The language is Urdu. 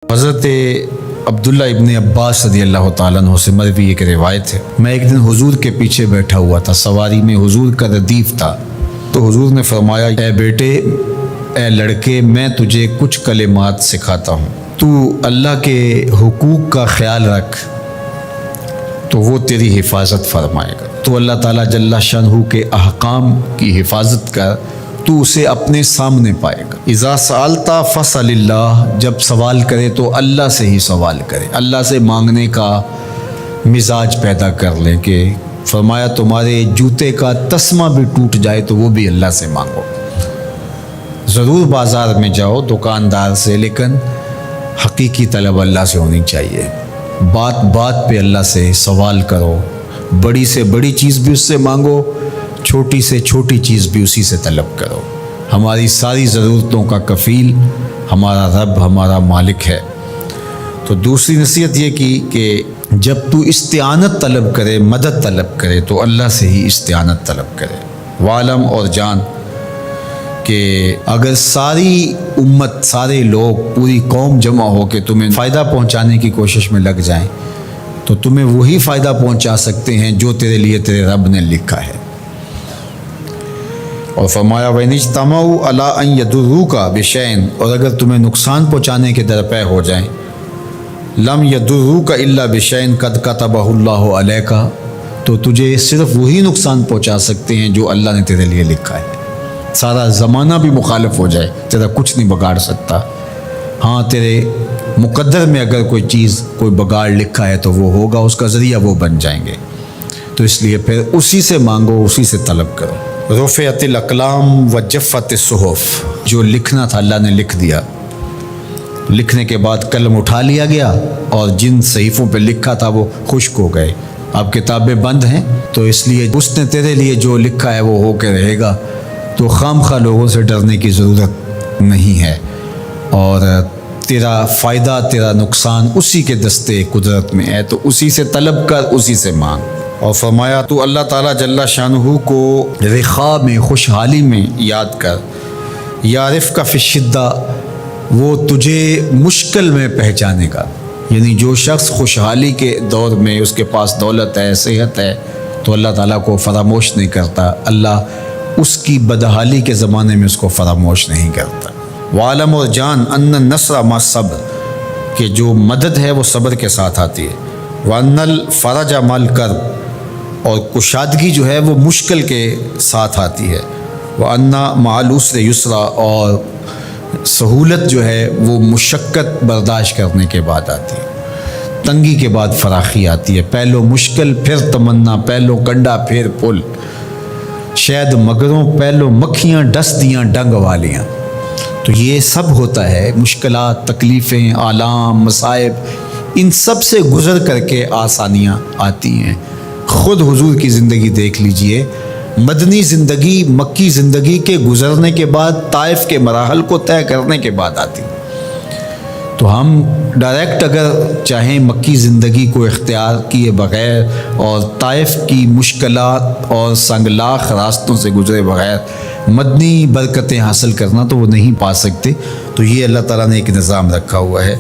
حضرت عبداللہ ابن عباس رضی اللہ تعالیٰ عنہ سے مروی ایک روایت ہے، میں ایک دن حضور کے پیچھے بیٹھا ہوا تھا، سواری میں حضور کا ردیف تھا، تو حضور نے فرمایا اے بیٹے، اے لڑکے، میں تجھے کچھ کلمات سکھاتا ہوں، تو اللہ کے حقوق کا خیال رکھ تو وہ تیری حفاظت فرمائے گا۔ تو اللہ تعالیٰ جل شانہ کے احکام کی حفاظت کر، تو اسے اپنے سامنے پائے گا۔ اذا سألت فاسأل اللہ، جب سوال کرے تو اللہ سے ہی سوال کرے، اللہ سے مانگنے کا مزاج پیدا کر لے کہ فرمایا تمہارے جوتے کا تسمہ بھی ٹوٹ جائے تو وہ بھی اللہ سے مانگو۔ ضرور بازار میں جاؤ دکاندار سے، لیکن حقیقی طلب اللہ سے ہونی چاہیے۔ بات بات پہ اللہ سے سوال کرو، بڑی سے بڑی چیز بھی اس سے مانگو، چھوٹی سے چھوٹی چیز بھی اسی سے طلب کرو۔ ہماری ساری ضرورتوں کا کفیل ہمارا رب، ہمارا مالک ہے۔ تو دوسری نصیحت یہ کی کہ جب تو استعانت طلب کرے، مدد طلب کرے تو اللہ سے ہی استعانت طلب کرے۔ وعلم، اور جان کہ اگر ساری امت، سارے لوگ، پوری قوم جمع ہو کے تمہیں فائدہ پہنچانے کی کوشش میں لگ جائیں تو تمہیں وہی فائدہ پہنچا سکتے ہیں جو تیرے لیے تیرے رب نے لکھا ہے۔ اور فرمایا وَإِنِ اجْتَمَعُوا عَلَىٰ أَن يَضُرُّوكَ بِشَيْءٍ، اور اگر تمہیں نقصان پہنچانے کے درپے ہو جائیں، لَمْ يَضُرُّوكَ إِلَّا بِشَيْءٍ قَدْ كَتَبَهُ اللَّهُ عَلَيْكَ، تو تجھے صرف وہی نقصان پہنچا سکتے ہیں جو اللہ نے تیرے لیے لکھا ہے۔ سارا زمانہ بھی مخالف ہو جائے، تیرا کچھ نہیں بگاڑ سکتا۔ ہاں، تیرے مقدر میں اگر کوئی چیز، کوئی بگاڑ لکھا ہے تو وہ ہوگا، اس کا ذریعہ وہ بن جائیں گے۔ تو اس لیے پھر اسی سے مانگو، اسی سے طلب کرو۔ رفعت الاقلام وجفت الصحف، جو لکھنا تھا اللہ نے لکھ دیا، لکھنے کے بعد قلم اٹھا لیا گیا اور جن صحیفوں پہ لکھا تھا وہ خشک ہو گئے، اب کتابیں بند ہیں۔ تو اس لیے اس نے تیرے لیے جو لکھا ہے وہ ہو کے رہے گا، تو خام خواہ لوگوں سے ڈرنے کی ضرورت نہیں ہے، اور تیرا فائدہ، تیرا نقصان اسی کے دستے قدرت میں ہے، تو اسی سے طلب کر، اسی سے مانگ۔ اور فرمایا تو اللہ تعالیٰ جل شانہ کو رخاء میں، خوشحالی میں یاد کر، یعرفک فی الشدہ، وہ تجھے مشکل میں پہچانے گا۔ یعنی جو شخص خوشحالی کے دور میں اس کے پاس دولت ہے، صحت ہے، تو اللہ تعالیٰ کو فراموش نہیں کرتا، اللہ اس کی بدحالی کے زمانے میں اس کو فراموش نہیں کرتا۔ وعلم، اور جان، ان النصر مع الصبر، کہ جو مدد ہے وہ صبر کے ساتھ آتی ہے۔ وان الفرج مع الکرب، اور کشادگی جو ہے وہ مشکل کے ساتھ آتی ہے۔ وان مع العسر یسرا، اور سہولت جو ہے وہ مشقت برداشت کرنے کے بعد آتی ہے، تنگی کے بعد فراخی آتی ہے۔ پہلو مشکل پھر تمنا، پہلو کنڈا پھر پل، شاید مگروں پہلو مکھیاں ڈس دیاں ڈنگ والیاں۔ تو یہ سب ہوتا ہے، مشکلات، تکلیفیں، آلام، مصائب، ان سب سے گزر کر کے آسانیاں آتی ہیں۔ خود حضور کی زندگی دیکھ لیجئے، مدنی زندگی، مکی زندگی کے گزرنے کے بعد، طائف کے مراحل کو طے کرنے کے بعد آتی۔ تو ہم ڈائریکٹ اگر چاہیں مکی زندگی کو اختیار کیے بغیر اور طائف کی مشکلات اور سنگلاخ راستوں سے گزرے بغیر مدنی برکتیں حاصل کرنا، تو وہ نہیں پا سکتے۔ تو یہ اللہ تعالیٰ نے ایک نظام رکھا ہوا ہے۔